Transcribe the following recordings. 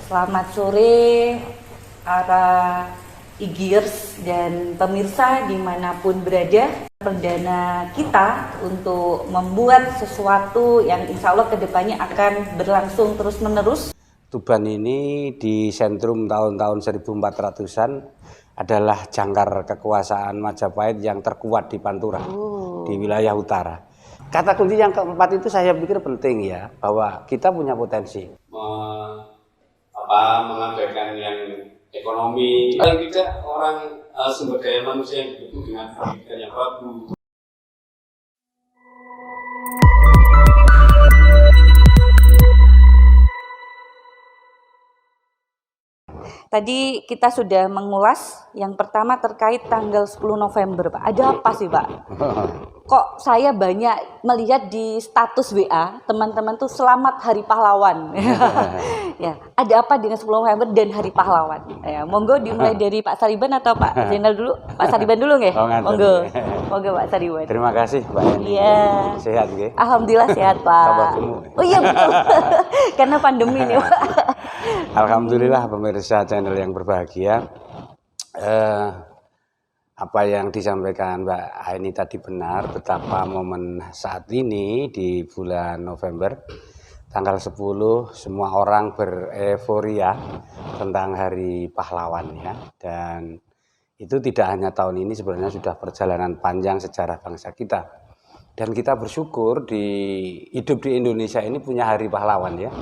Selamat sore para Igiers dan pemirsa dimanapun berada. Perdana kita untuk membuat sesuatu yang insya Allah kedepannya akan berlangsung terus-menerus. Tuban ini di sentrum tahun-tahun 1400-an adalah jangkar kekuasaan Majapahit yang terkuat di Pantura, di wilayah utara. Kata kunci yang keempat itu saya pikir penting ya, bahwa kita punya potensi. Mengabaikan yang ekonomi, paling tidak orang sumber daya manusia yang didukung dengan pendidikan yang bagus. Tadi kita sudah mengulas yang pertama terkait tanggal 10 November, Pak. Ada apa sih, Pak? Kok saya banyak melihat di status WA teman-teman tuh selamat Hari Pahlawan. Ya, ada apa dengan 10 November dan Hari Pahlawan? Ya, monggo dimulai dari Pak Sariban atau Pak Zainal dulu? Pak Sariban dulu nggih? Monggo. Monggo Pak Sariban. Terima kasih, Mbak Eni. Iya. Sehat nggih? Alhamdulillah sehat, Pak. Tambah gemuk. Oh iya betul. Karena pandemi nih, Pak. Alhamdulillah pemirsa channel yang berbahagia. Apa yang disampaikan Mbak Aini tadi benar, betapa momen saat ini di bulan November tanggal 10 semua orang bereforia tentang Hari Pahlawan ya. Dan itu tidak hanya tahun ini, sebenarnya sudah perjalanan panjang sejarah bangsa kita. Dan kita bersyukur hidup di Indonesia ini punya Hari Pahlawan ya.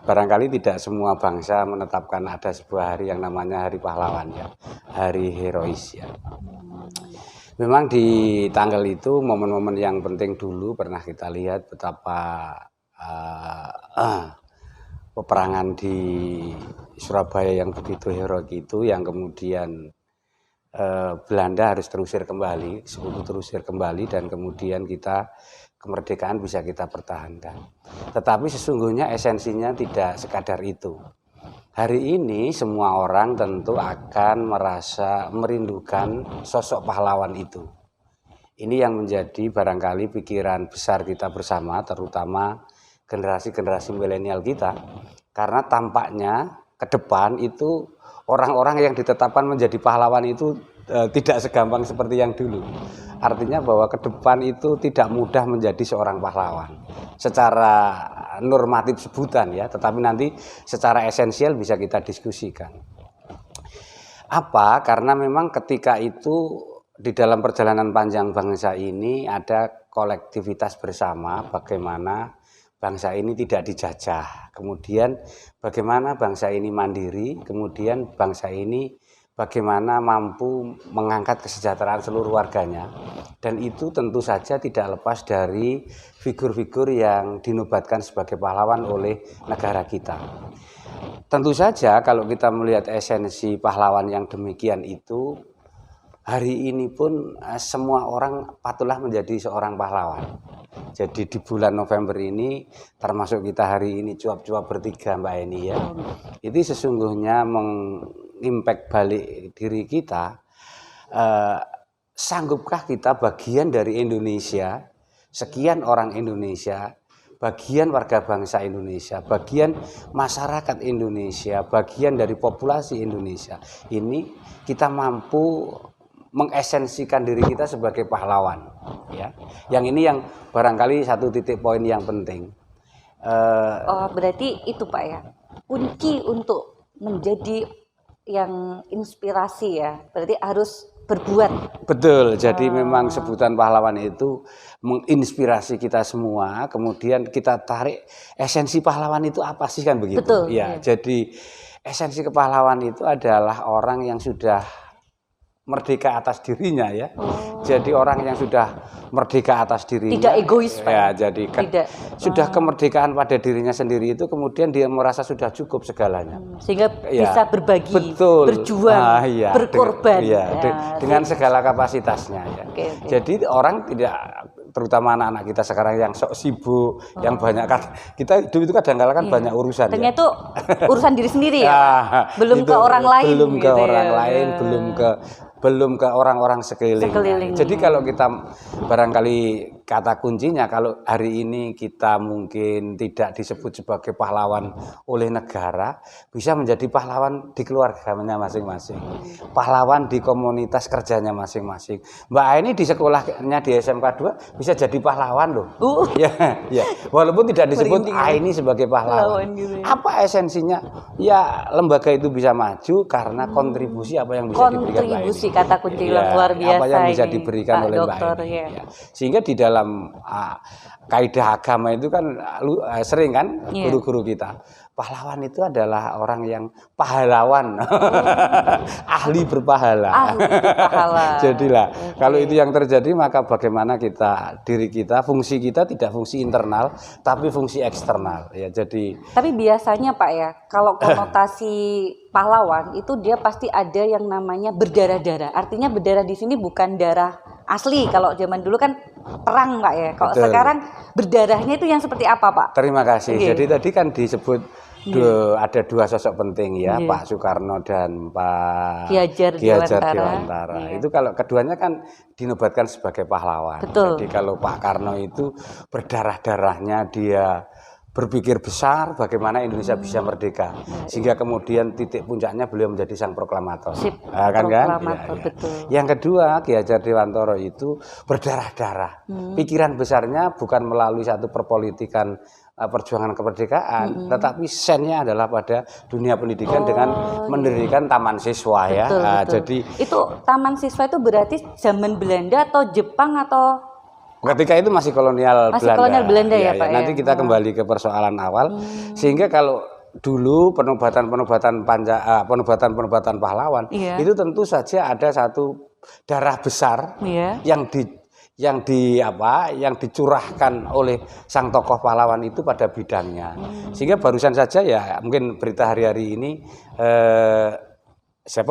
Barangkali tidak semua bangsa menetapkan ada sebuah hari yang namanya Hari Pahlawan ya. Hari herois ya. Memang di tanggal itu momen-momen yang penting dulu pernah kita lihat betapa peperangan di Surabaya yang begitu heroik itu yang kemudian Belanda harus terusir kembali, sekutu terusir kembali dan kemudian kemerdekaan bisa kita pertahankan. Tetapi sesungguhnya esensinya tidak sekadar itu. Hari ini semua orang tentu akan merasa merindukan sosok pahlawan itu. Ini yang menjadi barangkali pikiran besar kita bersama, terutama generasi-generasi milenial kita. Karena tampaknya ke depan itu orang-orang yang ditetapkan menjadi pahlawan itu tidak segampang seperti yang dulu. Artinya bahwa ke depan itu tidak mudah menjadi seorang pahlawan. Secara normatif sebutan ya, tetapi nanti secara esensial bisa kita diskusikan. Apa? Karena memang ketika itu di dalam perjalanan panjang bangsa ini ada kolektivitas bersama bagaimana bangsa ini tidak dijajah, kemudian bagaimana bangsa ini mandiri, kemudian bangsa ini bagaimana mampu mengangkat kesejahteraan seluruh warganya. Dan itu tentu saja tidak lepas dari figur-figur yang dinobatkan sebagai pahlawan oleh negara kita. Tentu saja kalau kita melihat esensi pahlawan yang demikian itu, hari ini pun semua orang patutlah menjadi seorang pahlawan. Jadi di bulan November ini, termasuk kita hari ini cuap-cuap bertiga Mbak Eni ya, itu sesungguhnya mengimpact balik diri kita, sanggupkah kita bagian dari Indonesia, sekian orang Indonesia, bagian warga bangsa Indonesia, bagian masyarakat Indonesia, bagian dari populasi Indonesia, ini kita mampu mengesensikan diri kita sebagai pahlawan ya. Yang ini yang barangkali satu titik poin yang penting. Berarti itu Pak ya, kunci untuk menjadi yang inspirasi ya, berarti harus berbuat. Betul, jadi memang sebutan pahlawan itu menginspirasi kita semua, kemudian kita tarik esensi pahlawan itu apa sih kan begitu. Betul, ya, ya. Jadi esensi kepahlawan itu adalah orang yang sudah merdeka atas dirinya ya. Jadi orang yang sudah merdeka atas dirinya, tidak egois Pak. Ya, jadi sudah kemerdekaan pada dirinya sendiri itu kemudian dia merasa sudah cukup segalanya. Sehingga bisa berbagi, betul, berjuang, berkorban. Dengan segala kapasitasnya ya. Jadi orang tidak, terutama anak-anak kita sekarang yang sok sibuk, yang banyak kita hidup itu kadang-kadang kan banyak urusan. Ternyata ya. itu urusan diri sendiri ya, belum ke orang lain. Belum ke orang lain, belum ke orang-orang sekeliling. Jadi kalau kita barangkali kata kuncinya kalau hari ini kita mungkin tidak disebut sebagai pahlawan oleh negara, bisa menjadi pahlawan di keluarganya masing-masing, pahlawan di komunitas kerjanya masing-masing. Mbak Aini di sekolahnya di SMK 2 bisa jadi pahlawan loh. Ya, ya. Walaupun tidak disebut Aini sebagai pahlawan. Gitu ya. Apa esensinya? Ya lembaga itu bisa maju karena kontribusi apa yang bisa diberikan Mbak Aini. Kontribusi kata kunci luar biasa apa yang bisa ini, diberikan Pak oleh Mbak Dokter, Aini. ya. Ya. Sehingga di dalam kaidah agama itu kan sering kan guru-guru kita, pahlawan itu adalah orang yang pahlawan, ahli berpahala. Ahli berpahala. Jadilah kalau itu yang terjadi, maka bagaimana diri kita, fungsi kita tidak fungsi internal tapi fungsi eksternal ya. Jadi tapi biasanya Pak ya, kalau konotasi pahlawan itu dia pasti ada yang namanya berdarah-darah. Artinya berdarah di sini bukan darah asli. Kalau zaman dulu kan perang Pak ya. Kalau sekarang berdarahnya itu yang seperti apa Pak? Terima kasih. Jadi tadi kan disebut ada dua sosok penting ya, Pak Soekarno dan Pak Ki Hajar Dewantara. Itu kalau keduanya kan dinobatkan sebagai pahlawan. Betul. Jadi kalau Pak Karno itu berdarah-darahnya dia berpikir besar bagaimana Indonesia bisa merdeka, sehingga kemudian titik puncaknya beliau menjadi sang proklamator. Proklamator, betul. Yang kedua, Ki Hajar Dewantara itu berdarah-darah. Pikiran besarnya bukan melalui satu perpolitikan perjuangan kemerdekaan, tetapi sennya adalah pada dunia pendidikan dengan mendirikan taman siswa ya. Betul. Jadi itu taman siswa itu berarti zaman Belanda atau Jepang atau ketika itu masih kolonial Belanda ya Pak. Nanti kita kembali ke persoalan awal, sehingga kalau dulu penobatan pahlawan itu tentu saja ada satu darah besar yang dicurahkan oleh sang tokoh pahlawan itu pada bidangnya. Sehingga barusan saja ya mungkin berita hari-hari ini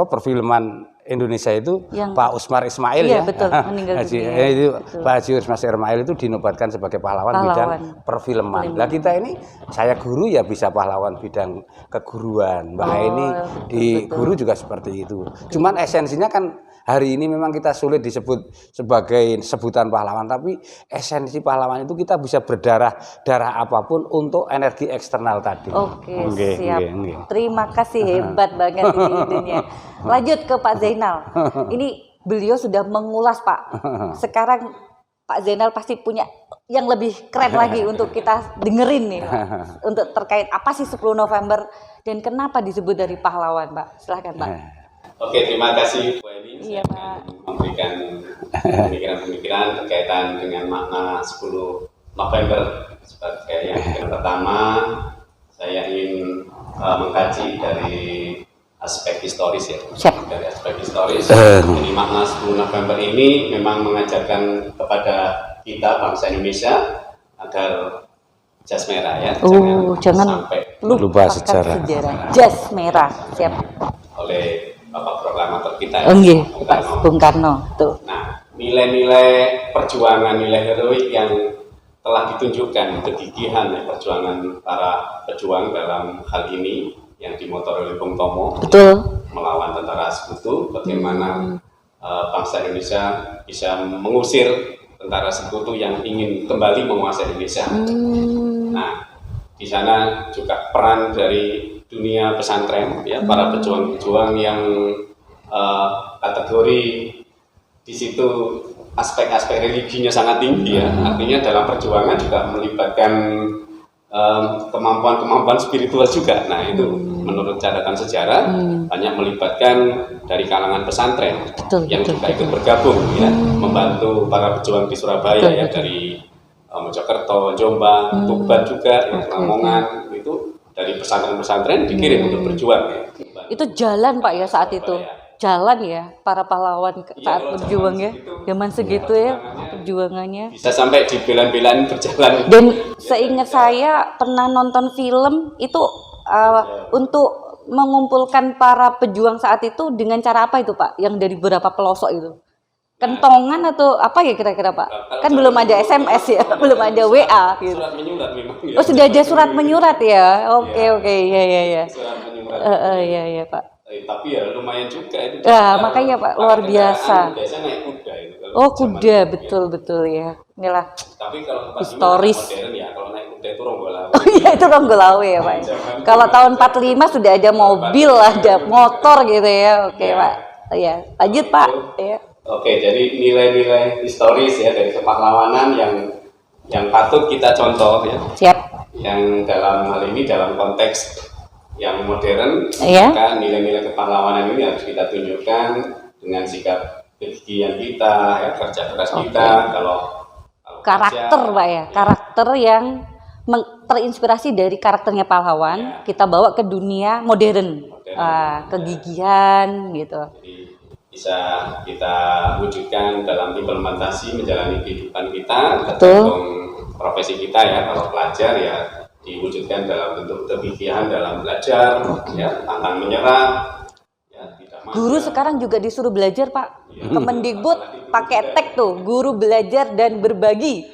perfilman Indonesia itu yang Pak Usmar Ismail ya. Betul, meninggal dunia. Itu Pak Haji Usmar Ismail itu dinobatkan sebagai pahlawan bidang perfilman. Lah kita ini, saya guru ya bisa pahlawan bidang keguruan. Mbak ini di guru juga seperti itu. Cuman esensinya kan hari ini memang kita sulit disebut sebagai sebutan pahlawan, tapi esensi pahlawan itu kita bisa darah apapun untuk energi eksternal tadi. Oke, siap. Terima kasih, hebat banget ini idenya. Lanjut ke Pak Zainal. Ini beliau sudah mengulas Pak. Sekarang Pak Zainal pasti punya yang lebih keren lagi untuk kita dengerin nih Pak. Untuk terkait apa sih 10 November dan kenapa disebut dari pahlawan Pak. Silahkan Pak. Oke, terima kasih Bu Eni. Iya Pak. Memberikan pemikiran-pemikiran berkaitan dengan makna 10 November. Sebagai yang pertama, saya ingin mengkaji dari aspek historis ya. Dari aspek historis. Jadi makna 10 November ini memang mengajarkan kepada kita bangsa Indonesia agar jas merah ya. Jangan sampai lupa sejarah. Jas merah, siap. Oleh Bapak Proklamator kita Bung Karno. Tuh. Nah, nilai-nilai perjuangan, nilai heroik yang telah ditunjukkan, kegigihan perjuangan para pejuang dalam hal ini yang dimotor oleh Bung Tomo. Betul. Melawan tentara sekutu, bagaimana bangsa Indonesia bisa mengusir tentara sekutu yang ingin kembali menguasai Indonesia. Nah, di sana juga peran dari dunia pesantren, ya, para pejuang-pejuang yang kategori di situ aspek-aspek religinya sangat tinggi ya. Artinya dalam perjuangan juga melibatkan kemampuan-kemampuan spiritual juga. Nah itu menurut catatan sejarah banyak melibatkan dari kalangan pesantren yang juga ikut bergabung ya, membantu para pejuang di Surabaya ya, dari Mojokerto, Jombang, Tuban juga, ya, Lamongan, itu dari pesantren-pesantren dikirim untuk berjuang ya. Itu jalan Pak ya saat itu. Jalan ya para pahlawan saat berjuang ya, zaman segitu ya perjuangannya. Bisa sampai di belan-belan berjalan. Dan seingat saya pernah nonton film itu untuk mengumpulkan para pejuang saat itu dengan cara apa itu Pak? Yang dari beberapa pelosok itu? Kentongan atau apa ya kira-kira Pak? Kan belum ada SMS ya, belum ada WA. Gitu. Surat menyurat memang. Ya. Oh sudah ada surat menyurat ya? Oke, ya. Surat menyurat. Iya Pak. Tapi ya lumayan juga itu. Makanya Pak luar biasa. Biasanya naik kuda itu kalau Oh, zaman kuda, dulu, betul betul ya. Inilah. Tapi kalau 45 Historis. modern ya, kalau naik kuda itu Ronggolawe. Oh iya, itu Ronggolawe ya Pak. Zaman Kalau dulu tahun zaman 45 sudah ada mobil, 45. ada motor gitu ya. Oke Iya. Pak. Ya, lanjut Kalau Pak. itu, Ya. Oke, jadi nilai-nilai historis ya dari kepahlawanan yang patut kita contoh ya. Siap. Yang dalam hal ini dalam konteks yang modern, Iya. maka nilai-nilai kepahlawanan ini harus kita tunjukkan dengan sikap kegigihan kita, ya, kerja keras kita. Kalau Karakter kerja, Pak ya. Karakter yang terinspirasi dari karakternya pahlawan, Ya. kita bawa ke dunia modern. Modern. Kegigihan gitu. jadi bisa kita wujudkan dalam implementasi menjalani kehidupan kita, tergantung profesi kita ya. Kalau pelajar ya diwujudkan dalam bentuk kegigihan dalam belajar, ya, pantang menyerah, ya, tidak mager. Guru sekarang juga disuruh belajar Pak. Iya. Kemendikbud Apalagi pakai guru tag tuh, guru belajar dan berbagi.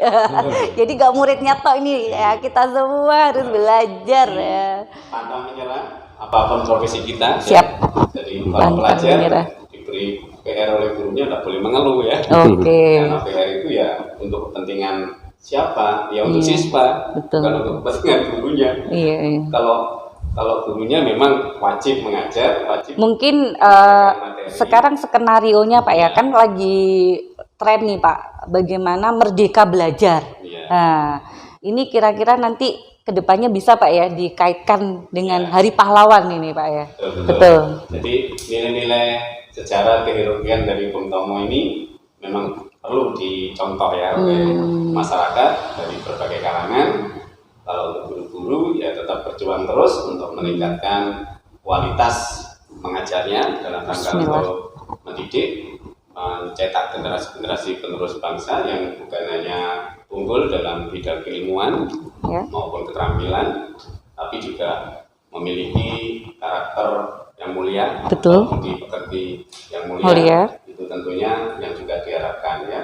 Jadi gak muridnya tok ini ya, kita semua harus belajar ya. Pantang menyerah apapun profesi kita. Siap. Ya. Jadi kalau Pantang pelajar menyerah. diberi PR oleh gurunya nggak boleh mengeluh ya. Oke. Karena PR itu ya untuk kepentingan siapa? Ya untuk Iya, siswa, betul. bukan untuk kepentingan gurunya. Iya, iya. Kalau gurunya memang wajib mengajar, wajib Mungkin materi. sekarang skenarionya Pak ya, kan lagi tren nih Pak, bagaimana merdeka belajar. Iya. Nah, ini kira-kira nanti kedepannya bisa Pak ya dikaitkan dengan Iya. Hari Pahlawan ini Pak ya. Betul. Betul. Jadi nilai-nilai sejarah keheroikan dari Bung Tomo ini memang perlu dicontoh ya oleh masyarakat dari berbagai kalangan. Kalau untuk guru-guru ya tetap berjuang terus untuk meningkatkan kualitas mengajarnya dalam rangka Bismillah. untuk mendidik, mencetak generasi-generasi penerus bangsa yang bukan hanya unggul dalam bidang keilmuan Ya. maupun keterampilan, tapi juga memiliki karakter yang mulia, Betul. pekerti yang mulia. Mulia. Itu tentunya yang juga diharapkan ya.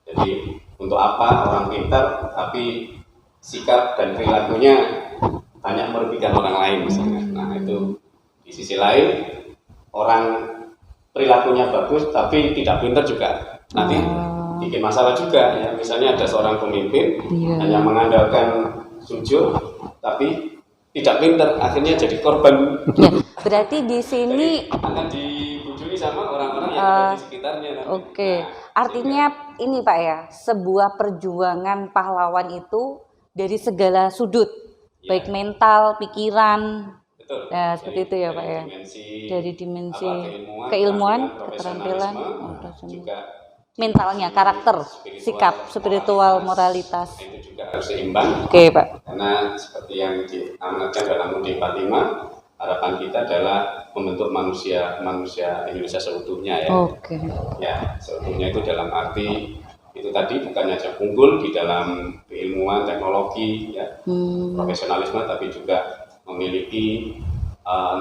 Jadi untuk apa orang pintar tapi sikap dan perilakunya banyak merugikan orang lain misalnya. Nah itu di sisi lain orang perilakunya bagus tapi tidak pintar juga nanti bikin masalah juga ya. Misalnya ada seorang pemimpin Iya. hanya mengandalkan sujud tapi tidak pintar, akhirnya jadi korban. Ya, berarti di sini Akan dibujui sama orang-orang yang ada di sekitarnya nanti. oke. Nah, Artinya ini Pak ya, sebuah perjuangan pahlawan itu dari segala sudut, Ya. baik mental, pikiran, betul. ya seperti itu ya Pak ya. Dari dimensi keilmuan, keterampilan, profesionalisme, juga mentalnya, karakter, sikap, spiritual, moralitas. itu juga harus seimbang. Oke Pak. Karena seperti yang diamanatkan dalam UUD 45, harapan kita adalah membentuk manusia Indonesia seutuhnya ya. Oke. Ya, seutuhnya itu dalam arti itu tadi bukan hanya unggul di dalam keilmuan, teknologi, ya, profesionalisme, tapi juga memiliki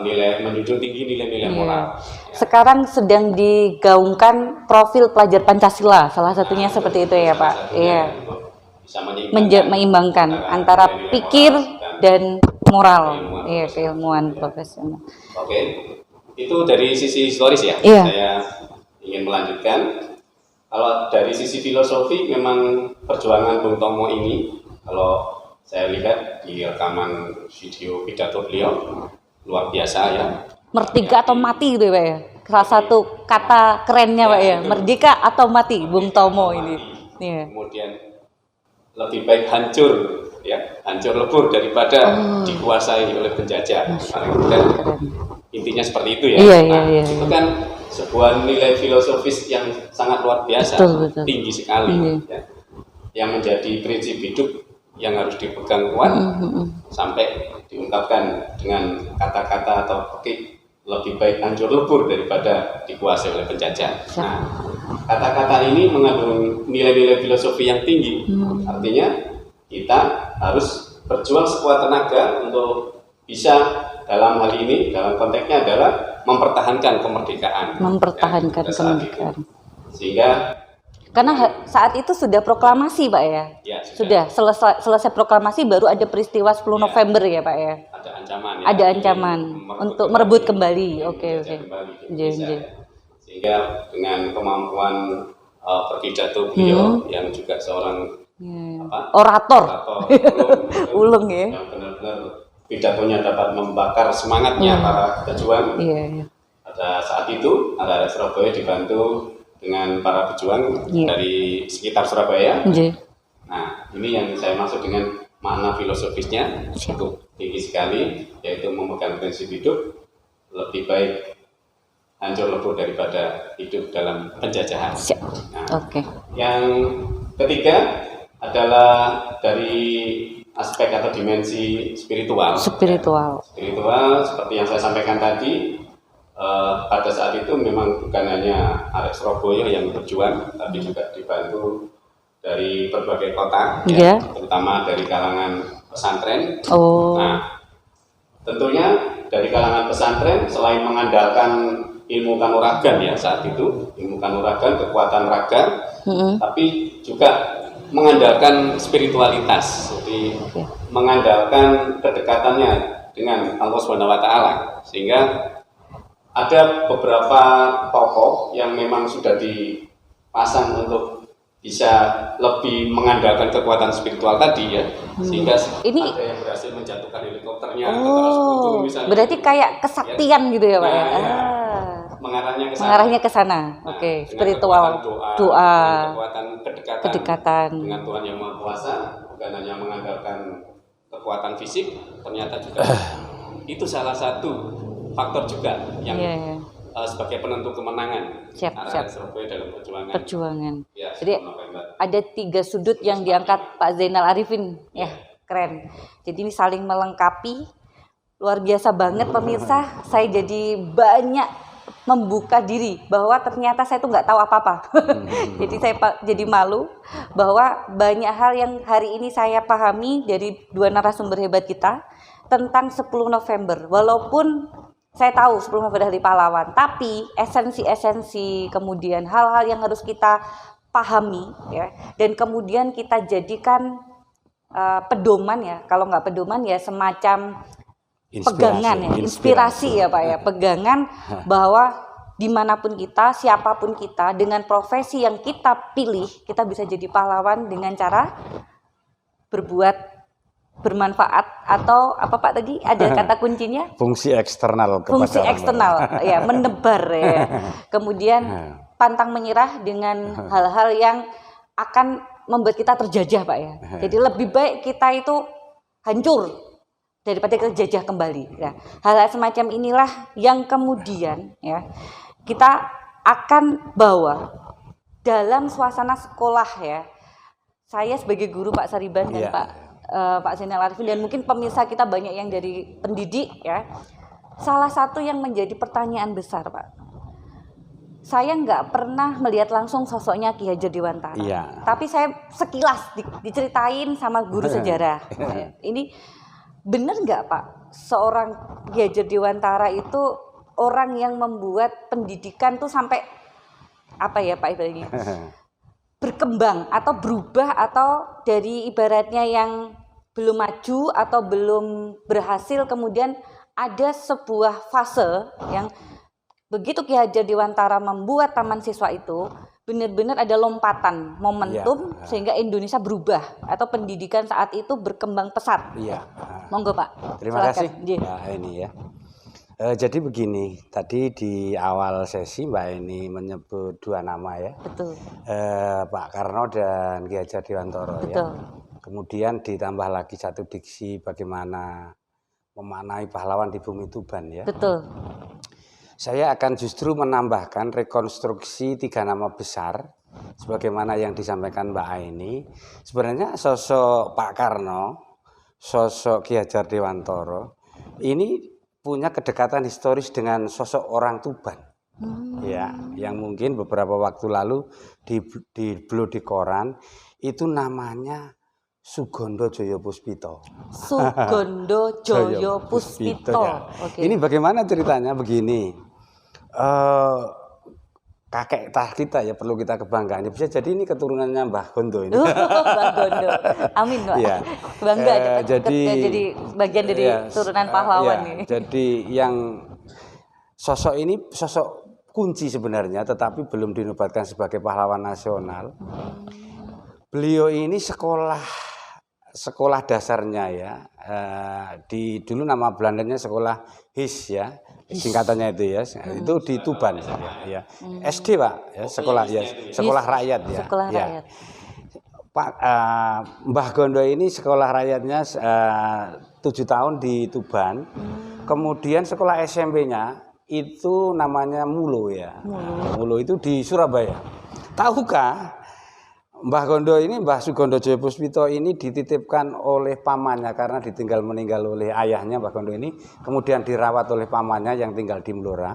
nilai, menjunjung tinggi nilai-nilai Iya. moral. Ya. Sekarang sedang digaungkan profil pelajar Pancasila, salah satunya seperti itu ya Salah Pak. satunya Iya. untuk bisa menyeimbangkan Menyeimbangkan antara nilai-nilai pikir moral dan moral, keilmuan iya profesional. keilmuan Iya. profesional. Oke, itu dari sisi historis ya. Iya. Saya ingin melanjutkan. Kalau dari sisi filosofi, memang perjuangan Bung Tomo ini, kalau saya lihat di rekaman video pidato beliau, luar biasa ya. Merdeka atau mati gitu ya Pak ya. Salah satu kata kerennya Pak ya, betul. merdeka atau mati, Bung Tomo Mati. ini. Iya. Kemudian lebih baik hancur, ya, hancur lebur daripada dikuasai oleh penjajah. Paling tidak, intinya seperti itu ya. Iya, Nah, iya, iya. itu kan sebuah nilai filosofis yang sangat luar biasa, Betul, betul. tinggi sekali, Iya. ya. Yang menjadi prinsip hidup yang harus dipegang kuat sampai diungkapkan dengan kata-kata atau oke, lebih baik hancur lebur daripada dikuasai oleh penjajah. Nah, kata-kata ini mengandung nilai-nilai filosofi yang tinggi. Artinya kita harus berjuang sekuat tenaga untuk bisa dalam hal ini, dalam konteksnya adalah mempertahankan kemerdekaan. Mempertahankan Ya, pada saat itu. kemerdekaan. Sehingga Karena saat itu sudah proklamasi Pak ya. ya, Sudah selesai proklamasi baru ada peristiwa 10 November ya Pak ya. ada ancaman ya. Ada ancaman untuk merebut kembali. Oke, Menjajah oke. kembali ke Iya, Indonesia. iya. Sehingga dengan kemampuan berpidato beliau yang juga seorang Orator. ulung, Ulung ya. yang benar-benar pidatonya dapat membakar semangatnya para pejuang. Iya. Pada saat itu anak-anak Surabaya dibantu dengan para pejuang dari sekitar Surabaya. Nah, ini yang saya maksud dengan makna filosofisnya cukup tinggi sekali, yaitu memegang prinsip hidup lebih baik hancur lebur daripada hidup dalam penjajahan. Nah, yang ketiga adalah dari aspek atau dimensi spiritual. Spiritual seperti yang saya sampaikan tadi, pada saat itu memang bukan hanya arek Surabaya yang berjuang, tapi juga dibantu dari berbagai kota, ya, terutama dari kalangan pesantren. Nah, tentunya dari kalangan pesantren selain mengandalkan ilmu kanuragan ya saat itu, ilmu kanuragan, kekuatan raga, tapi juga mengandalkan spiritualitas, jadi mengandalkan kedekatannya dengan Allah SWT, sehingga ada beberapa tokoh yang memang sudah dipasang untuk bisa lebih mengandalkan kekuatan spiritual tadi ya, sehingga ada yang berhasil menjatuhkan helikopternya ke Tanah Sekutu misalnya. Berarti kayak kesaktian gitu ya Pak ya? Mengarahnya ke sana. Spiritual doa, kekuatan kedekatan dengan Tuhan Yang Maha Kuasa, bukan hanya mengandalkan kekuatan fisik, ternyata juga itu salah satu faktor juga yang sebagai penentu kemenangan Surabaya dalam perjuangan. Ya, jadi ada 3 sudut yang diangkat Pak Zainal Arifin, ya keren. Jadi ini saling melengkapi, luar biasa banget pemirsa. Saya jadi banyak membuka diri bahwa ternyata saya tuh nggak tahu apa-apa. Jadi saya jadi malu bahwa banyak hal yang hari ini saya pahami dari 2 narasumber hebat kita tentang 10 November. Walaupun saya tahu 10 November Hari Pahlawan, tapi esensi-esensi kemudian hal-hal yang harus kita pahami ya, dan kemudian kita jadikan pedoman ya. Kalau nggak pedoman ya semacam pegangan ya, inspirasi ya Pak ya, pegangan bahwa dimanapun kita, siapapun kita, dengan profesi yang kita pilih, kita bisa jadi pahlawan dengan cara berbuat bermanfaat atau apa Pak tadi ada kata kuncinya? Fungsi eksternal kepada fungsi eksternal ya, menebar ya. Kemudian pantang menyerah dengan hal-hal yang akan membuat kita terjajah Pak ya. Jadi lebih baik kita itu hancur daripada terjajah kembali ya. Hal-hal semacam inilah yang kemudian ya kita akan bawa dalam suasana sekolah ya. Saya sebagai guru Pak Sariban dan Pak Zainal Arifin, dan mungkin pemirsa kita banyak yang dari pendidik ya. Salah satu yang menjadi pertanyaan besar Pak, saya nggak pernah melihat langsung sosoknya Ki Hajar Dewantara, tapi saya sekilas diceritain sama guru sejarah. Ini benar nggak Pak, seorang Ki Hajar Dewantara itu orang yang membuat pendidikan tuh sampai apa ya Pak ibaratnya berkembang atau berubah, atau dari ibaratnya yang belum maju atau belum berhasil kemudian ada sebuah fase yang begitu Ki Hajar Dewantara membuat Taman Siswa itu benar-benar ada lompatan momentum sehingga Indonesia berubah atau pendidikan saat itu berkembang pesat. Monggo Pak. Terima kasih. Nah, ini ya. Jadi begini, tadi di awal sesi Mbak Eni menyebut 2 nama ya. Betul. Pak Karno dan Ki Hajar Dewantara ya. Kemudian ditambah lagi satu diksi bagaimana memaknai pahlawan di bumi Tuban ya. Betul. Saya akan justru menambahkan rekonstruksi 3 nama besar sebagaimana yang disampaikan Mbak Aini. Sebenarnya sosok Pak Karno, sosok Ki Hajar Dewantara ini punya kedekatan historis dengan sosok orang Tuban. Ya, yang mungkin beberapa waktu lalu di koran itu namanya Sugondo Joyo Puspito. Sugondo Joyo Puspito. Ya. Ini bagaimana ceritanya? Begini, kakek kita ya perlu kita kebanggaan. Bisa jadi ini keturunannya Mbah Gondo ini. Mbah Gondo, amin Pak. Ya. Bangga jadi bagian dari turunan pahlawan ini. Jadi yang sosok ini sosok kunci sebenarnya, tetapi belum dinobatkan sebagai pahlawan nasional. Beliau ini sekolah dasarnya ya, dulu nama Belandanya sekolah HIS ya, singkatannya itu ya, itu di Tuban ya. SD Pak, ya, sekolah rakyat ya. Sekolah ya. rakyat. Pak Mbah Gondo ini sekolah rakyatnya 7 tahun di Tuban, kemudian sekolah SMP-nya itu namanya Mulo ya. Mulo itu di Surabaya. Tahukah Mbah Gondo ini, Mbah Sugondo Joyopuspito ini dititipkan oleh pamannya karena ditinggal meninggal oleh ayahnya Mbah Gondo ini, kemudian dirawat oleh pamannya yang tinggal di Mlora.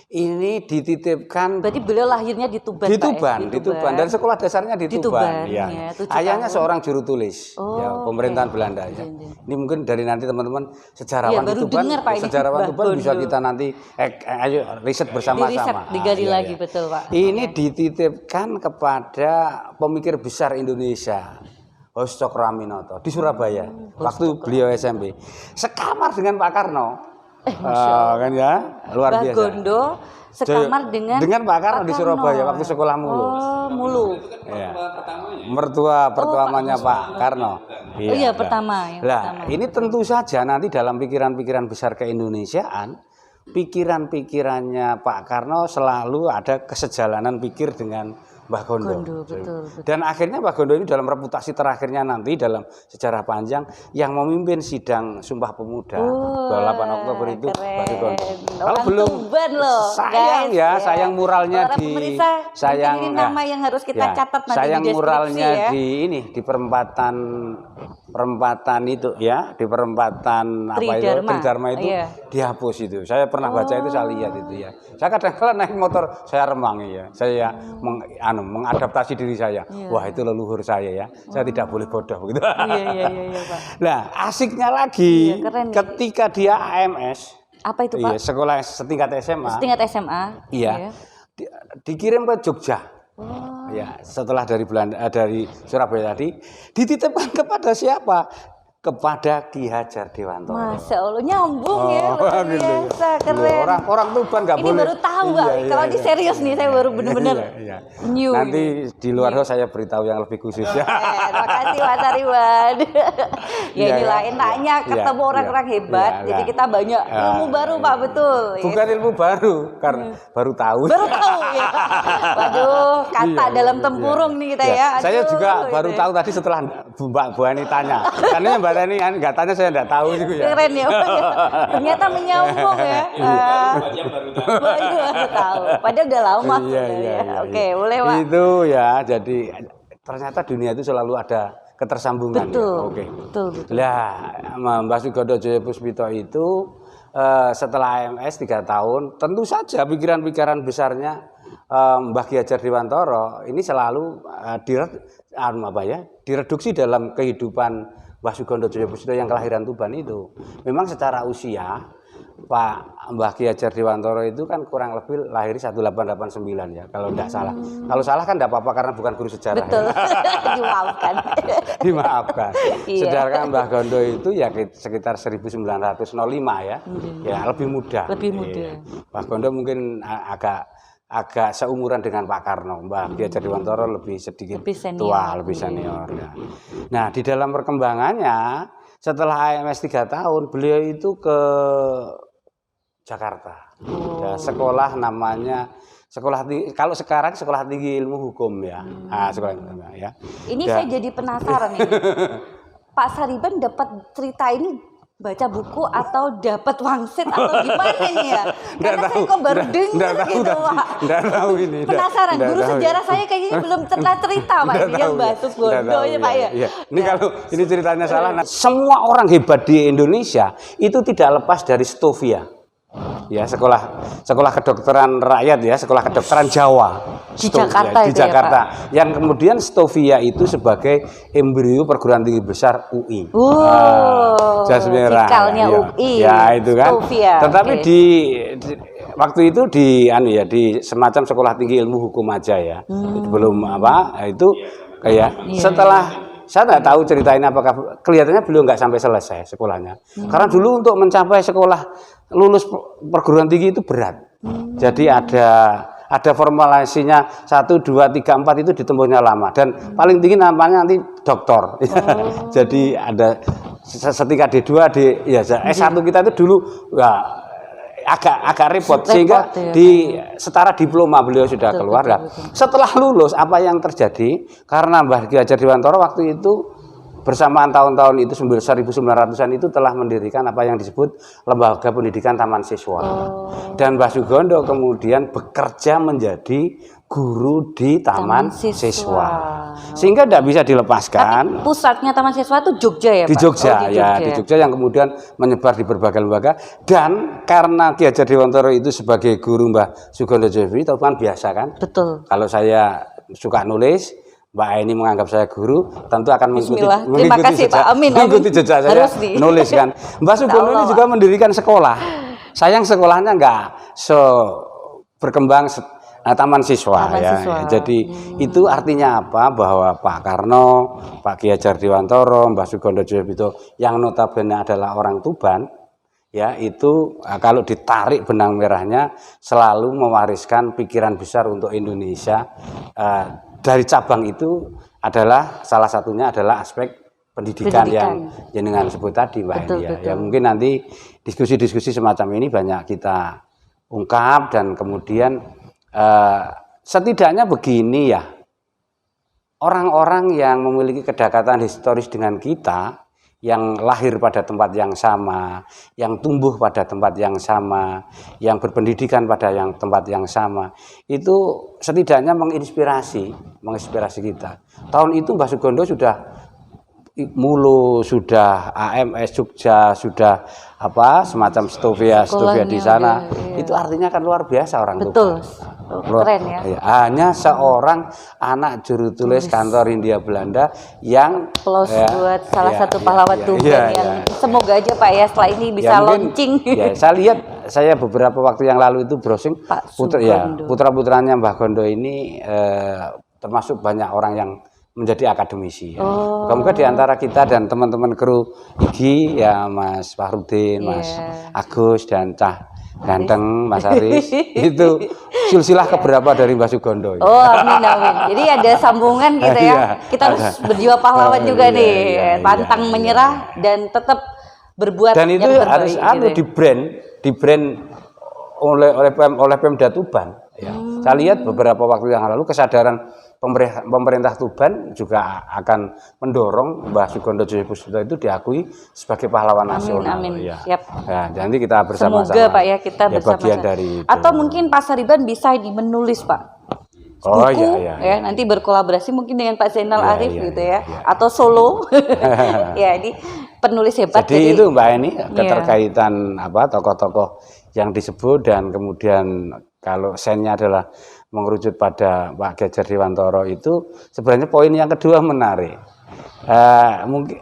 Ini dititipkan. Berarti beliau lahirnya di Tuban. Di Pak, Tuban, dan sekolah dasarnya di Tuban. Ya. Ayahnya seorang juru tulis, ya, pemerintahan Belanda. Ya. Ini mungkin dari nanti teman-teman sejarawan di Tuban, sejarawan Tuban bisa kita nanti ayo riset bersama-sama. Digali lagi, betul Pak. Ini dititipkan kepada pemikir besar Indonesia, Hos Cokroaminoto di Surabaya. Waktu beliau SMP, sekamar dengan Pak Karno. Kan ya, luar biasa. Gondo sekamar dengan Pak Karno di Surabaya waktu sekolah Mulu. Mulu. Ya. Mertua pertamanya Pak Karno. Iya, pertama. Nah, ini tentu saja nanti dalam pikiran-pikiran besar keindonesiaan, pikiran-pikirannya Pak Karno selalu ada kesejalanan pikir dengan Mbah Gondo. Betul. Dan akhirnya Mbah Gondo ini dalam reputasi terakhirnya nanti dalam sejarah panjang yang memimpin sidang Sumpah Pemuda 28 Oktober itu Mbah Gondo. Kalau belum sayang ya, sayang muralnya ini nama yang harus kita catat nanti sayang di muralnya ya. di perempatan itu ya, di perempatan Tridharma itu dihapus itu. Saya pernah baca itu, saya lihat itu ya. Saya kadang-kadang naik motor saya remangi ya. Saya mengadaptasi diri saya. Wah, itu leluhur saya ya. Saya tidak boleh bodoh begitu. Iya, Pak. Nah, asiknya lagi ketika dia AMS. Apa itu, Pak? Iya, sekolah setingkat SMA. Setingkat SMA. Iya. Dikirim ke Jogja. Ya, setelah dari dari Surabaya tadi dititipkan kepada siapa? Kepada Ki Hajar Dewantoro. Masya Allah, nyambung ya, luar biasa, keren. Orang Tuban nggak boleh. Ini baru tahu Pak, kalau ini serius nih, saya baru benar-benar new. Nanti di luar saya beritahu yang lebih khusus ya. Terima kasih Mas Ariwan. Inilah enaknya ketemu orang-orang hebat, jadi kita banyak ilmu baru Pak, betul. Bukan ilmu baru, karena baru tahu. Baru tahu ya. Waduh, kata dalam tempurung nih kita ya. Saya juga baru tahu tadi setelah Mbak Bu Ani tanya. Karena Mbak Ani nggak tanya, saya nggak tahu juga ya. Keren ya, ternyata menyambung ya. Baru tahu. Padahal udah lama. Oke, boleh Pak. Itu ya, jadi ternyata dunia itu selalu ada ketersambungan. Betul. Ya. Betul. Lah, Mbah Sugondo Joyopuspito itu setelah AMS 3 tahun, tentu saja pikiran-pikiran besarnya Mbah Ki Hajar Dewantoro ini selalu direduksi dalam kehidupan Mbah Sugondo Joyopuspito yang kelahiran Tuban itu. Memang secara usia Pak Mbah Ki Hajar Dewantoro itu kan kurang lebih lahir 1889 ya, kalau tidak salah. Kalau salah kan tidak apa-apa karena bukan guru sejarah. Betul. Ya. Dimaafkan. Dimaafkan. Sedangkan Mbah Gondo itu ya sekitar 1905 ya. Ya, lebih muda. Lebih muda. Mbah Gondo mungkin agak seumuran dengan Pak Karno. Mbah Ki Hajar Dewantoro lebih sedikit tua, lebih senior. Ya. Nah, di dalam perkembangannya setelah AMS 3 tahun, beliau itu ke Jakarta. Ya, sekolah namanya kalau sekarang Sekolah Tinggi Ilmu Hukum ya. Sekolah ya. Ini saya jadi penasaran ini. Pak Sariban dapat cerita ini baca buku atau dapat wangsit atau gimana nih ya? Karena saya kok baru dengar gitu Pak. Nggak tahu ini. Penasaran, guru sejarah saya kayaknya belum pernah cerita Pak ini yang Mbah Sugondo ya Pak ya. Ini kalau ini ceritanya salah, semua orang hebat di Indonesia itu tidak lepas dari Stovia. Ya, sekolah kedokteran rakyat ya, sekolah kedokteran Jawa di Jakarta, di Jakarta. Yang kemudian Stovia itu sebagai embrio perguruan tinggi besar UI. Cikalnya UI. Ya, itu kan. Stovia. Tetapi waktu itu di semacam Sekolah Tinggi Ilmu Hukum aja ya. Belum itu kayak setelah saya nggak tahu ceritainnya apakah kelihatannya beliau nggak sampai selesai sekolahnya. Karena dulu untuk mencapai sekolah lulus perguruan tinggi itu berat. Jadi ada formulasinya 1, 2, 3, 4 itu ditempuhnya lama dan paling tinggi namanya nanti doktor. Jadi ada setingkat D2, S1 kita itu dulu agak repot sehingga setara diploma beliau sudah keluar. Setelah lulus apa yang terjadi karena Mbah Ki Hajar Dewantara waktu itu bersamaan tahun-tahun itu 1900-an itu telah mendirikan apa yang disebut Lembaga Pendidikan Taman Siswa. Dan Mbah Sugondo kemudian bekerja menjadi guru di Taman Siswa. Sehingga tidak bisa dilepaskan. Tapi pusatnya Taman Siswa itu Jogja ya, Pak? Di Jogja, di Jogja yang kemudian menyebar di berbagai lembaga. Dan karena Ki Hajar Dewantara itu sebagai guru Mbah Sugondo Joyowi, itu kan biasa kan? Betul. Kalau saya suka nulis, Mbak Aini menganggap saya guru, tentu akan mengikuti jejak saya nulis kan. Mbak Sugondo ini juga mendirikan sekolah. Sayang sekolahnya nggak berkembang Taman Siswa. Jadi itu artinya apa? Bahwa Pak Karno, Pak Ki Hajar Dewantara, Mbah Sugondo Joyowi yang notabene adalah orang Tuban, ya itu kalau ditarik benang merahnya selalu mewariskan pikiran besar untuk Indonesia. Dari cabang itu adalah salah satunya adalah aspek pendidikan. Yang jenengan sebut tadi, Mbak Eni ya. Ya mungkin nanti diskusi-diskusi semacam ini banyak kita ungkap dan kemudian setidaknya begini ya, orang-orang yang memiliki kedekatan historis dengan kita, yang lahir pada tempat yang sama, yang tumbuh pada tempat yang sama, yang berpendidikan pada tempat yang sama, itu setidaknya menginspirasi kita. Tahun itu Mbah Sugondo sudah Mulu, sudah AMS Jogja, sudah semacam Stovia di sana. Itu artinya kan luar biasa orang itu. Betul. Keren ya. Hanya seorang anak juru tulis kantor Hindia Belanda yang buat salah satu pahlawan Tuban yang semoga aja Pak ya setelah ini bisa launching. Ya, saya beberapa waktu yang lalu itu browsing putra-putranya Mbah Gondo ini termasuk banyak orang yang menjadi akademisi. Semoga di antara kita dan teman-teman kru IGI ya Mas Fahrudin, Mas Agus dan Cah Ganteng, Mas Aris itu silsilah keberapa dari Mbah Sugondo. Amin. Jadi ada sambungan gitu ya. Kita harus berjiwa pahlawan juga nih, pantang menyerah dan tetap berbuat dan itu yang terbaik. Harus di brand oleh Pemda Tuban. Ya. Saya lihat beberapa waktu yang lalu kesadaran pemerintah Tuban juga akan mendorong Mbah Sugondo Joyowi itu diakui sebagai pahlawan nasional. Amin. Ya. Siap. Ya, nanti kita bersama-sama. Semoga Pak ya kita bersama-sama. Bagian dari itu. Atau mungkin Pak Sariban bisa menulis Pak. Buku ya, nanti berkolaborasi mungkin dengan Pak Zainal Arif gitu ya. Atau solo. Ya, ini penulis hebat. Jadi itu Mbak Eni keterkaitan tokoh-tokoh yang disebut dan kemudian kalau sennya adalah mengerucut pada Pak Ki Hajar Dewantara itu sebenarnya poin yang kedua menarik. Mungkin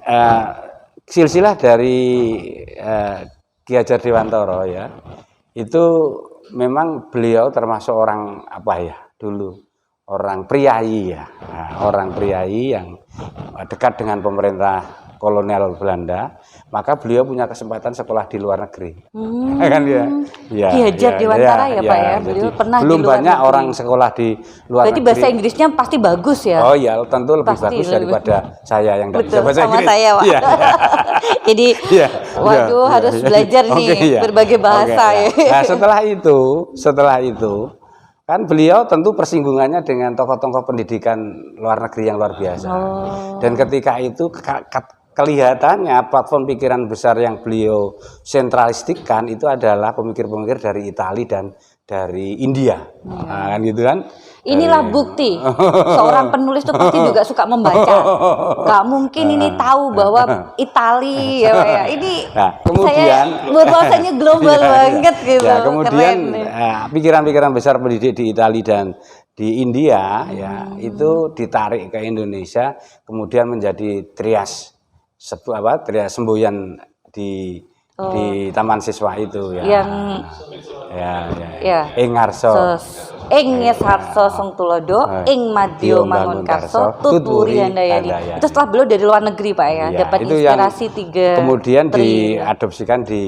silsilah dari Ki Hajar Dewantara ya itu memang beliau termasuk orang dulu orang priai ya, orang priai yang dekat dengan pemerintah kolonial Belanda, maka beliau punya kesempatan sekolah di luar negeri. Kan ya? Ki Hajar Dewantara Pak ya. Beliau pernah belum di luar banyak negeri. orang sekolah di luar Berarti negeri. bahasa Inggrisnya pasti bagus ya. Oh iya, tentu lebih bagus daripada saya yang tidak bisa bahasa Inggris. Saya, Pak. Jadi harus belajar nih berbagai bahasa ya. Nah, setelah itu kan beliau tentu persinggungannya dengan tokoh-tokoh pendidikan luar negeri yang luar biasa. Dan ketika itu kelihatannya platform pikiran besar yang beliau sentralistikkan itu adalah pemikir-pemikir dari Italia dan dari India. Kan gitu kan? Inilah bukti seorang penulis itu pasti juga suka membaca. Gak mungkin ini tahu bahwa Italia ya. Ini kemudian bahasanya global banget gitu. Ya, kemudian pikiran-pikiran besar pendidik di Italia dan di India itu ditarik ke Indonesia kemudian menjadi trias semboyan di Taman Siswa itu ya. Yang Engarso. ing ngesarso sung tulodo ing madya mangun karso tuturi handayani. Itu setelah beliau dari luar negeri Pak ya, Iya, dapat itu inspirasi tiga kemudian tri. diadopsikan di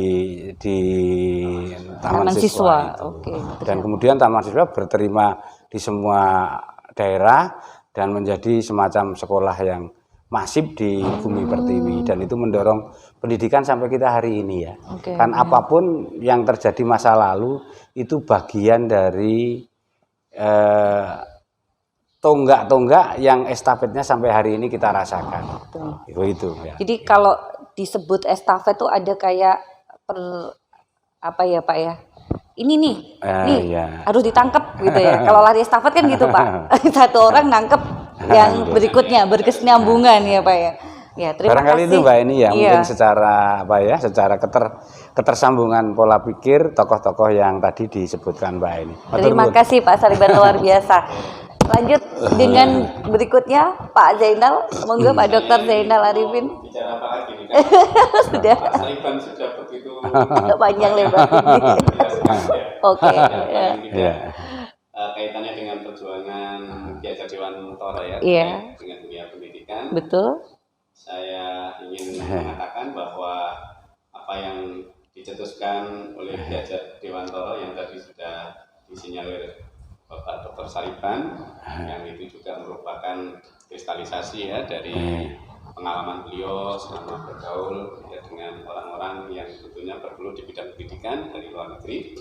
Taman Siswa itu. Oke, Dan kemudian Taman Siswa berterima di semua daerah dan menjadi semacam sekolah yang masif di Bumi Pertiwi, dan itu mendorong pendidikan sampai kita hari ini ya. Kan apapun yang terjadi masa lalu itu bagian dari tonggak-tonggak yang estafetnya sampai hari ini kita rasakan. Itu ya. Jadi kalau disebut estafet tuh ada kayak apa ya Pak ya? Ini nih, harus ditangkap gitu ya. Kalau lari estafet kan gitu Pak, satu orang nangkep yang berikutnya, berkesinambungan ya Pak ya. Ya, terima barangkali kasih. itu Mbak ini ya, mungkin secara secara ketersambungan pola pikir tokoh-tokoh yang tadi disebutkan Mbak ini. Terima kasih Pak Sariban, luar biasa. Lanjut dengan berikutnya Pak Zainal, monggo Pak Dr. Zainal Arifin. Bicara apa lagi nih? Sudah. Pak Sariban sudah begitu panjang lebar ini. Oke. Kaitannya dengan perjuangan Ki Hajar Dewantara ya, dengan dunia pendidikan. Betul. Saya ingin mengatakan bahwa apa yang dicetuskan oleh Ki Hajar Dewantara yang tadi sudah disinyalir Bapak Dr. Sariban, yang itu juga merupakan kristalisasi ya dari pengalaman beliau selama bergaul ya dengan orang-orang yang tentunya bergelut di bidang pendidikan dari luar negeri,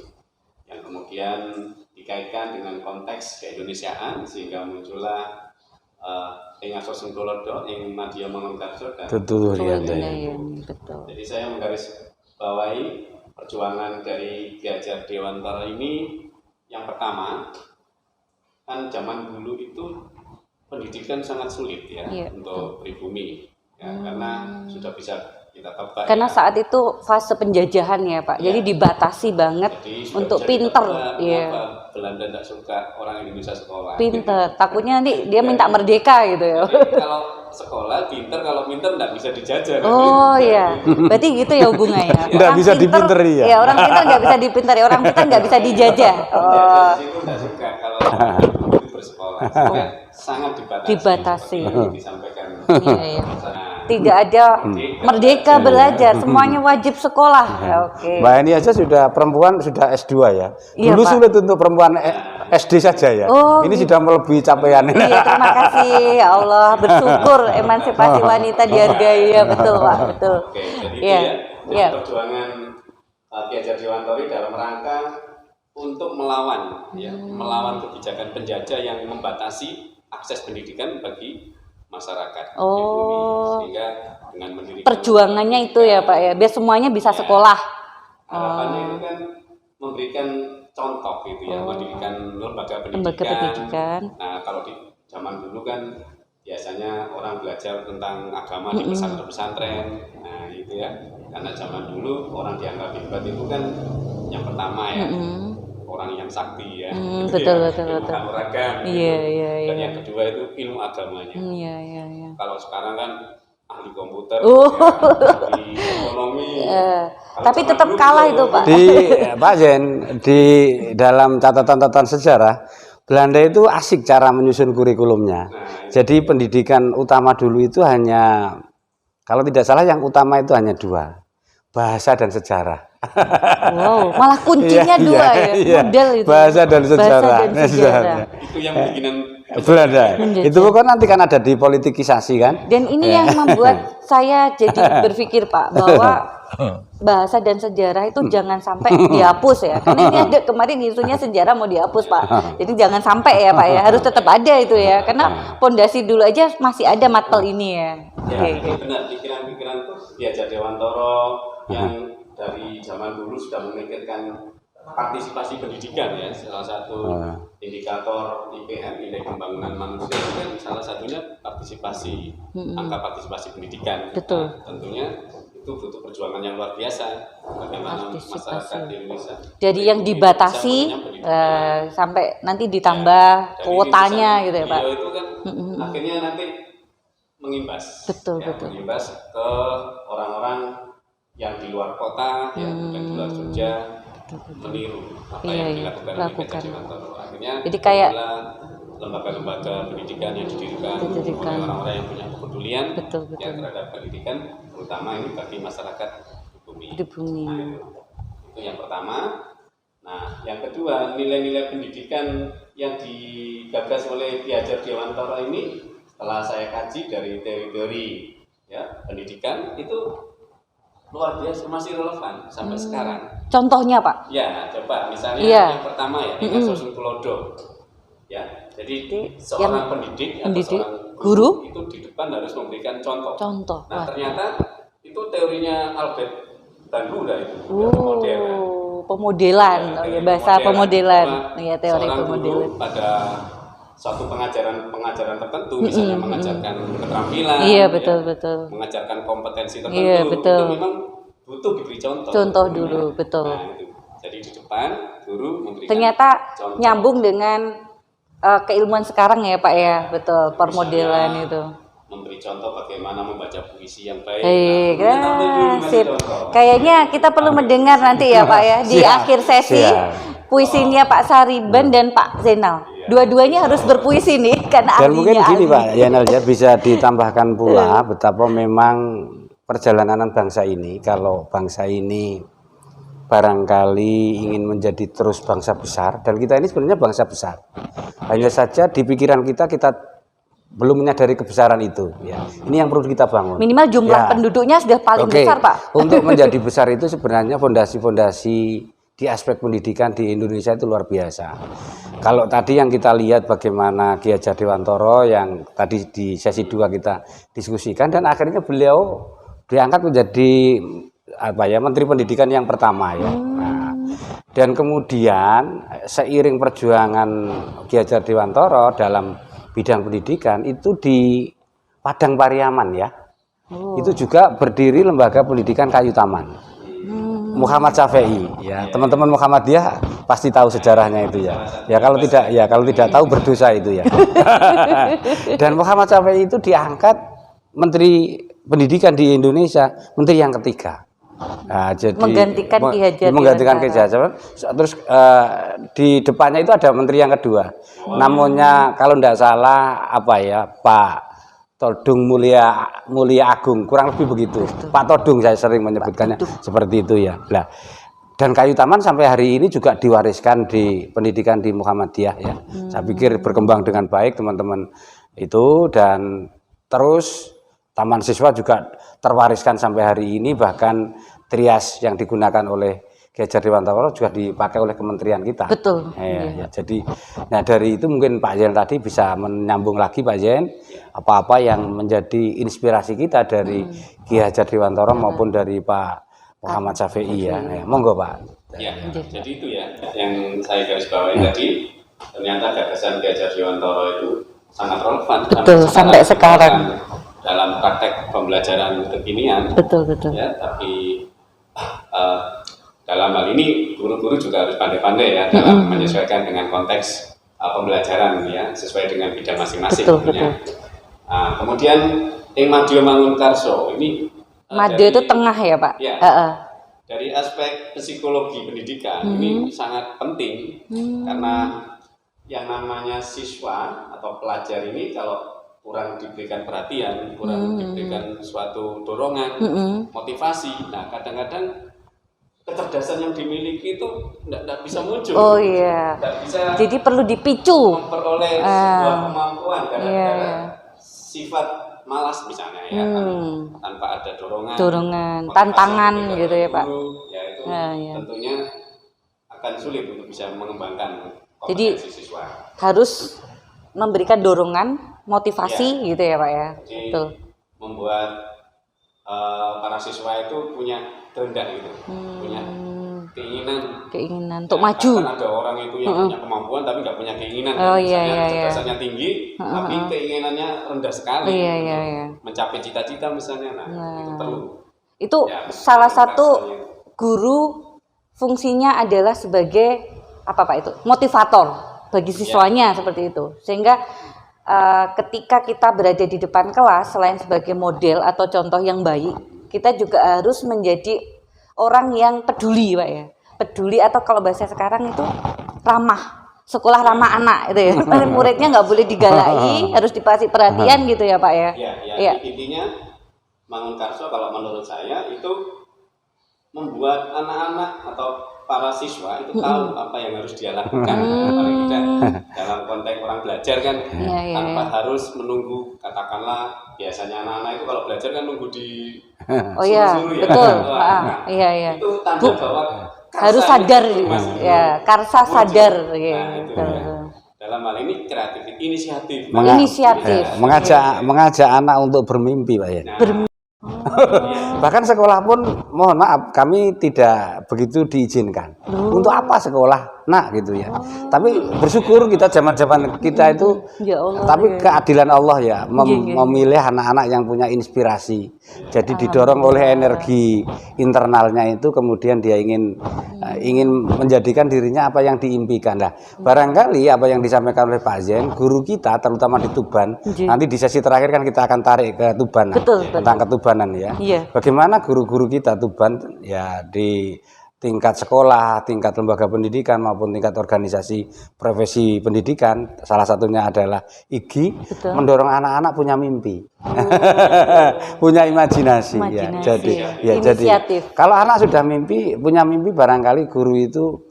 yang kemudian dikaitkan dengan konteks keindonesiaan sehingga muncullah ing aso sing tulodo ing madya mangun karso dan tuturi handayani. Betul. Jadi saya menggarisbawahi perjuangan dari Ki Hajar Dewantara ini, yang pertama kan zaman dulu itu pendidikan sangat sulit ya untuk pribumi ya, karena sudah bisa kita tebak. Karena saat itu fase penjajahan ya Pak, jadi dibatasi banget untuk pinter. Kenapa Belanda tidak suka orang Indonesia sekolah? Pinter, takutnya nanti dia minta merdeka gitu ya. Jadi, kalau sekolah pinter, kalau pinter tidak bisa dijajah. Oh iya, berarti gitu ya hubungannya. Nggak bisa dipinteri ya? Ya orang pinter nggak bisa dipinteri, orang pinter nggak bisa dijajah. Oh. Itu tidak suka kalau itu bersekolah, sangat dibatasi. Disampaikan. Iya. Tidak ada merdeka belajar, semuanya wajib sekolah. Oke. Mbak ini aja sudah perempuan sudah S2 ya. Dulu sulit untuk perempuan SD saja ya. Ini sudah melebihi capaian. Iya, terima kasih ya Allah, bersyukur emansipasi wanita dihargai ya, betul Pak, betul. Oke, jadi perjuangan Ki Hajar Dewantara dalam rangka untuk melawan melawan kebijakan penjajah yang membatasi akses pendidikan bagi masyarakat. Sehingga dengan mendirikan perjuangannya itu ya Pak ya, biar semuanya bisa sekolah. Harapannya itu kan memberikan contoh gitu ya, mendirikan lembaga pendidikan. Nah, kalau di zaman dulu kan biasanya orang belajar tentang agama di pesantren-pesantren. Nah, itu ya. Karena zaman dulu orang dianggap hebat itu kan yang pertama ya. Orang yang sakti ya. Betul. Kanuragan. Iya. Dan yang kedua itu ilmu agamanya. Iya. Kalau sekarang kan ahli komputer, ahli ekonomi. Tapi tetap kalah itu Pak. Pak Zen, di dalam catatan sejarah, Belanda itu asik cara menyusun kurikulumnya. Jadi pendidikan utama dulu itu hanya, kalau tidak salah yang utama itu hanya 2, bahasa dan sejarah. Wow, malah kuncinya 2 ya, model itu. Bahasa dan sejarah. Itu yang bikinan Belanda. Itu kan nanti kan ada dipolitikisasi kan. Dan ini yang membuat saya jadi berpikir Pak, bahwa bahasa dan sejarah itu jangan sampai dihapus ya. Karena ini ada kemarin isunya sejarah mau dihapus Pak. Jadi jangan sampai ya Pak ya, harus tetap ada itu ya. Karena pondasi dulu aja masih ada matel ini ya. Benar, pikiran-pikiran Ki Hajar Dewantara yang dari zaman dulu sudah memikirkan partisipasi pendidikan ya, salah satu indikator IPM, indeks pembangunan manusia itu kan salah satunya partisipasi, angka partisipasi pendidikan. Betul. Nah, tentunya itu butuh perjuangan yang luar biasa bagaimana masyarakat di Indonesia. Jadi yang dibatasi sampai nanti ditambah kuotanya gitu ya Pak. Itu kan akhirnya nanti mengimbas. Betul. Mengimbas ke orang-orang yang di luar kota, yang di luar Jogja, meniru apa Iya, yang iya, dilakukan oleh Ki lakukan. Hajar Dewantara. Akhirnya Jadi kayak lembaga-lembaga pendidikan yang didirikan Didirikan. oleh orang-orang yang punya kepedulian Betul, ya betul. terhadap pendidikan, terutama ini bagi masyarakat di bumi. Di bumi. Nah, itu yang pertama. Nah, yang kedua, nilai-nilai pendidikan yang digagas oleh Ki Hajar Dewantara ini setelah saya kaji dari teori-teori ya pendidikan itu luar biasa, masih relevan sampai sekarang. Contohnya Pak? Ya, coba misalnya Iya. yang pertama ya, Ika Susun Tulodo. Ya, jadi seorang pendidik atau seorang guru itu di depan harus memberikan contoh. Contoh. Nah, Wah. ternyata itu teorinya Albert Bandura itu, modern. Pemodelan, Ya, bahasa pemodelan, Bahwa ya teori seorang pemodelan. guru pada suatu pengajaran tertentu, misalnya mengajarkan keterampilan, Iya, ya, betul. mengajarkan kompetensi tertentu, Iya, betul. itu memang butuh diberi contoh. Contoh dulu, betul. Nah, itu. Jadi di depan guru memberikan Ternyata contoh. nyambung dengan keilmuan sekarang ya Pak ya, betul, permodelan Misalnya, itu. memberi contoh bagaimana membaca puisi yang baik. Baik, Nah, kita tampil dulu ngasih sip. contoh. Kayaknya kita perlu mendengar nanti ya Pak ya di Siap, akhir sesi siap. puisinya Pak Sariban dan Pak Zainal. Dua-duanya harus berpuisi nih karena Dan mungkin ahlinya gini ahli. Pak Yanel ya, bisa ditambahkan pula betapa memang perjalanan bangsa ini, kalau bangsa ini barangkali ingin menjadi terus bangsa besar, dan kita ini sebenarnya bangsa besar. Hanya saja di pikiran kita belum menyadari kebesaran itu. Ya. Ini yang perlu kita bangun. Minimal jumlah Ya. penduduknya sudah paling Oke, besar Pak. Untuk menjadi besar itu sebenarnya fondasi-fondasi di aspek pendidikan di Indonesia itu luar biasa. Kalau tadi yang kita lihat bagaimana Ki Hajar Dewantara yang tadi di sesi 2 kita diskusikan, dan akhirnya beliau diangkat menjadi Menteri Pendidikan yang pertama ya. Nah, dan kemudian seiring perjuangan Ki Hajar Dewantara dalam bidang pendidikan itu di Padang Pariaman ya. Itu juga berdiri lembaga pendidikan Kayu Taman. Muhammad Syafi'i ya, teman-teman Muhammadiyah pasti tahu sejarahnya itu ya. Ya kalau tidak tahu berdosa itu ya. Dan Muhammad Syafi'i itu diangkat Menteri Pendidikan di Indonesia, menteri yang ketiga. Nah, jadi Menggantikan Ki Hajar menggantikan Ki Dewantara. Hajar. Terus di depannya itu ada menteri yang kedua. Namanya kalau tidak salah Pak Todung Mulia Agung, kurang lebih begitu. Pak Todung saya sering menyebutkannya seperti itu ya. Nah, dan Kayu Taman sampai hari ini juga diwariskan di pendidikan di Muhammadiyah ya. Saya pikir berkembang dengan baik teman-teman itu, dan terus Taman Siswa juga terwariskan sampai hari ini, bahkan trias yang digunakan oleh Ki Hajar Dewantara juga dipakai oleh kementerian kita. Betul. Ya, jadi, nah dari itu mungkin Pak Yen tadi bisa menyambung lagi Pak Yen, apa-apa yang menjadi inspirasi kita dari Ki Hajar Dewantara maupun dari Pak Muhammad Syafi'i ya. Monggo Pak. Ya, jadi itu ya yang saya garis bawahi tadi, ternyata gagasan Ki Hajar Dewantara itu sangat relevan Sampai sekarang. dalam praktek pembelajaran kekinian. Betul. Ya, tapi dalam hal ini guru-guru juga harus pandai-pandai ya dalam menyesuaikan dengan konteks pembelajaran ya, sesuai dengan bidang masing-masing. Betul. Kemudian Ing Madya Mangunkarso ini Madya itu tengah ya Pak. Ya, dari aspek psikologi pendidikan ini sangat penting karena yang namanya siswa atau pelajar ini kalau kurang diberikan perhatian, kurang diberikan suatu dorongan, motivasi, nah kadang-kadang kecerdasan yang dimiliki itu tidak bisa muncul. Oh iya. Tidak bisa. Jadi perlu dipicu. Memperoleh sebuah kemampuan gara-gara Iya. sifat malas misalnya ya, tanpa ada dorongan, motivasi tantangan dari gitu ya Pak. guru, ya itu Iya. tentunya akan sulit untuk bisa mengembangkan Jadi kompetensi siswa. harus memberikan dorongan, motivasi gitu ya Pak ya. Jadi Betul. membuat para siswa itu punya kehendak gitu, punya Keinginan untuk Ya, maju. Kan ada orang itu yang punya kemampuan tapi nggak punya keinginan. Oh, kan? iya, Misalnya iya. kecerdasannya tinggi, tapi keinginannya rendah sekali. Iya, untuk iya. mencapai cita-cita misalnya, itu perlu. Itu Ya, salah satu rasanya. guru fungsinya adalah sebagai apa Pak itu? Motivator bagi siswanya seperti itu. Sehingga ketika kita berada di depan kelas, selain sebagai model atau contoh yang baik, kita juga harus menjadi orang yang peduli Pak ya. peduli atau kalau bahasa sekarang itu ramah, sekolah ramah anak itu ya. Muridnya nggak boleh digalai, harus dikasih perhatian gitu ya Pak ya. Ya. Intinya Mangunkarso kalau menurut saya itu membuat anak-anak atau para siswa itu tahu apa yang harus dia lakukan. Paling tidak dalam konteks orang belajar kan tanpa harus menunggu, katakanlah biasanya anak-anak itu kalau belajar kan nunggu di suruh-suruh ya. Betul. Iya. Itu tanda bahwa harus sadar ya, karsa sadar gitu. Dalam hal ini kreatif, inisiatif. Mengajak anak untuk bermimpi, Pak ya. Bahkan sekolah pun mohon maaf kami tidak begitu diizinkan. Untuk apa sekolah nak gitu ya. Tapi bersyukur kita zaman-zaman kita itu ya Allah, tapi keadilan Allah ya memilih anak-anak yang punya inspirasi. Jadi didorong oleh energi internalnya itu kemudian dia ingin menjadikan dirinya apa yang diimpikan. Nah, barangkali apa yang disampaikan oleh Pak Zen, guru kita terutama di Tuban, nanti di sesi terakhir kan kita akan tarik ke Tuban tentang ketubanan ya. Bagaimana guru-guru kita Tuban ya di tingkat sekolah, tingkat lembaga pendidikan maupun tingkat organisasi profesi pendidikan, salah satunya adalah IGI, mendorong anak-anak punya mimpi, punya imajinasi. Jadi kalau anak sudah punya mimpi, barangkali guru itu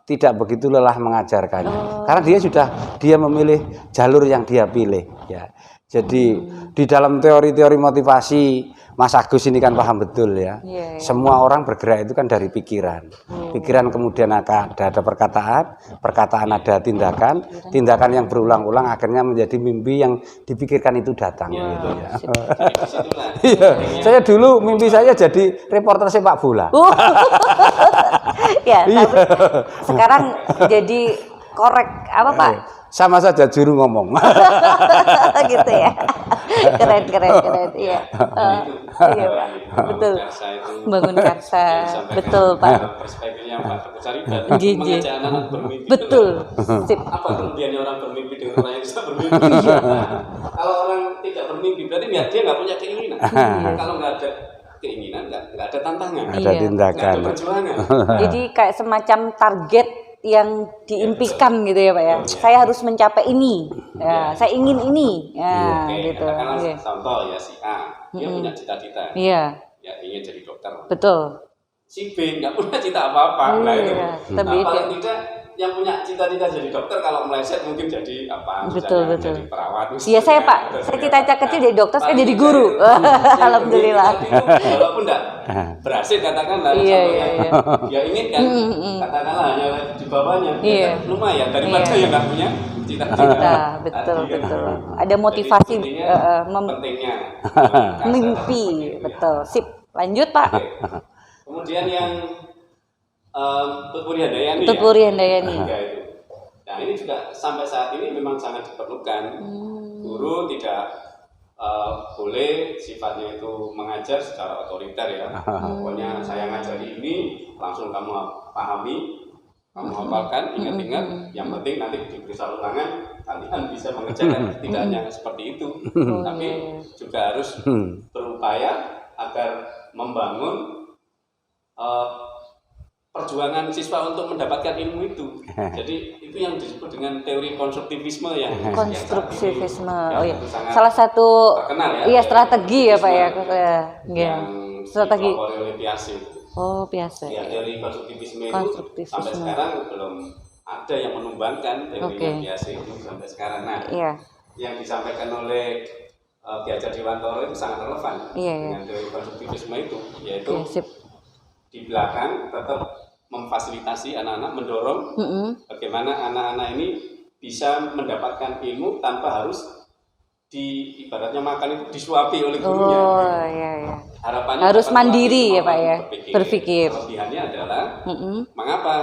tidak begitu lelah mengajarkannya, karena dia memilih jalur yang dia pilih. Ya. Jadi di dalam teori-teori motivasi Mas Agus ini kan paham betul ya. Semua orang bergerak itu kan dari pikiran. Pikiran kemudian ada perkataan ada tindakan yang berulang-ulang akhirnya menjadi mimpi yang dipikirkan itu datang gitu ya. Saya dulu mimpi saya jadi reporter sepak bola. Tapi sekarang jadi korek apa Pak? Sama saja juru ngomong. Gitu ya. Keren iya. Iya Pak. Betul. Bangun karsa. Betul Pak. Perspektifnya Pak Cari mengajak anak bermimpi. Betul. Sip. Apa kelebihannya orang bermimpi dengan orang yang bisa bermimpi? Kalau orang tidak bermimpi berarti dia nggak punya keinginan. Kalau nggak ada keinginan nggak ada tantangan. Ada tindakan. Nggak ada perjuangan. Jadi kayak semacam target yang diimpikan gitu ya Pak ya. Saya harus mencapai ini. Ya, saya ingin ini. Ya, gitu. Contoh ya si A, dia punya cita-cita. Iya. Ya ingin jadi dokter. Betul. Si B nggak punya cita apa-apa. Nah itu. Paling tidak yang punya cita-cita jadi dokter kalau meleset mungkin jadi apa? Betul. Jadi perawat. Iya saya Pak. Saya cita-cita kecil jadi dokter, saya jadi guru. Alhamdulillah. Walaupun enggak berhasil katakanlah dia ingin kan katakanlah hanya di bawahnya lumayan daripada yang nggak punya cita-cita. Betul. Ada motivasi pentingnya mimpi. Betul. Sip. Lanjut Pak. Kemudian yang Tutpuri Handayani. Nah ini juga sampai saat ini memang sangat diperlukan. Guru tidak boleh sifatnya itu mengajar secara otoriter ya. Pokoknya saya ngajari ini langsung kamu pahami, kamu hafalkan, ingat-ingat. Yang penting nanti diberi salurangan kalian bisa mengerjakan. Tidak hanya seperti itu, tapi juga harus berupaya agar membangun perjuangan siswa untuk mendapatkan ilmu itu. Jadi itu yang disebut dengan teori konstruktivisme yang konstruktivisme. Salah satu terkenal ya. Iya, strategi ya Pak ya. Yang strategi oleh Piaget. Piaget. Ya, teori konstruktivisme itu sampai sekarang belum ada yang menumbangkan teori Piaget itu sampai sekarang. Nah, yang disampaikan oleh Ki Hajar Dewantoro itu sangat relevan dengan teori konstruktivisme itu, yaitu di belakang tetap memfasilitasi anak-anak, mendorong bagaimana anak-anak ini bisa mendapatkan ilmu tanpa harus ibaratnya makan itu disuapi oleh gurunya. Harapannya harus mandiri ya Pak ya, berpikir. Kelebihannya adalah mengapa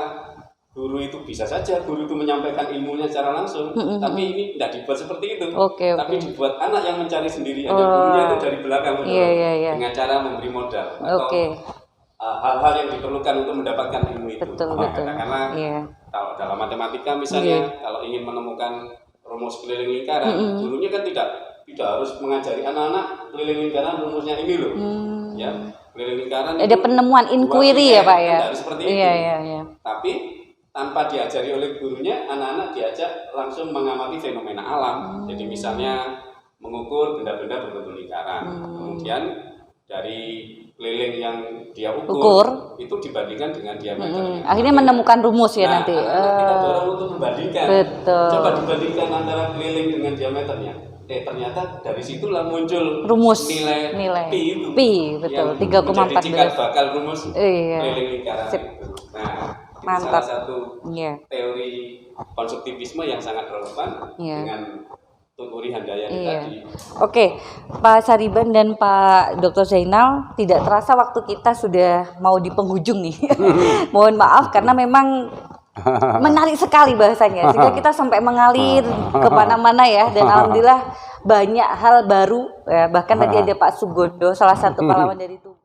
guru itu bisa saja guru itu menyampaikan ilmunya secara langsung, tapi ini tidak dibuat seperti itu. Tapi dibuat anak yang mencari sendiri, ada gurunya itu dari belakang dengan cara memberi modal atau hal-hal yang diperlukan untuk mendapatkan ilmu itu. Katakanlah kalau dalam matematika misalnya kalau ingin menemukan rumus keliling lingkaran, gurunya kan tidak harus mengajari anak-anak keliling lingkaran rumusnya ini loh. Ya, keliling lingkaran Ada itu penemuan inquiry ya, Pak, ya? Harus seperti Iya, itu. iya. Tapi tanpa diajari oleh gurunya, anak-anak diajak langsung mengamati fenomena alam. Jadi misalnya mengukur benda-benda berbentuk lingkaran. Kemudian dari keliling yang dia ukur itu dibandingkan dengan diameternya. Akhirnya menemukan rumus ya nanti. Anak-anak kita dorong untuk membandingkan. Betul. Coba dibandingkan antara keliling dengan diameternya. Ternyata dari situlah muncul Rumus nilai pi itu. Pi, betul. Yang menjadi 3,14. cikal bakal rumus Iya. keliling lingkaran Sip. itu. Nah, itu Mantap. salah satu Iya. teori konstruktivisme yang sangat relevan Iya. dengan Tuturi Handayani Iya. tadi. Oke, Pak Sariban dan Pak Dr. Zainal, tidak terasa waktu kita sudah mau di penghujung nih. Mohon maaf karena memang menarik sekali bahasanya, sehingga kita sampai mengalir kemana-mana ya. Dan alhamdulillah banyak hal baru. Ya, bahkan tadi ada Pak Sugondo, salah satu pahlawan dari Tuban.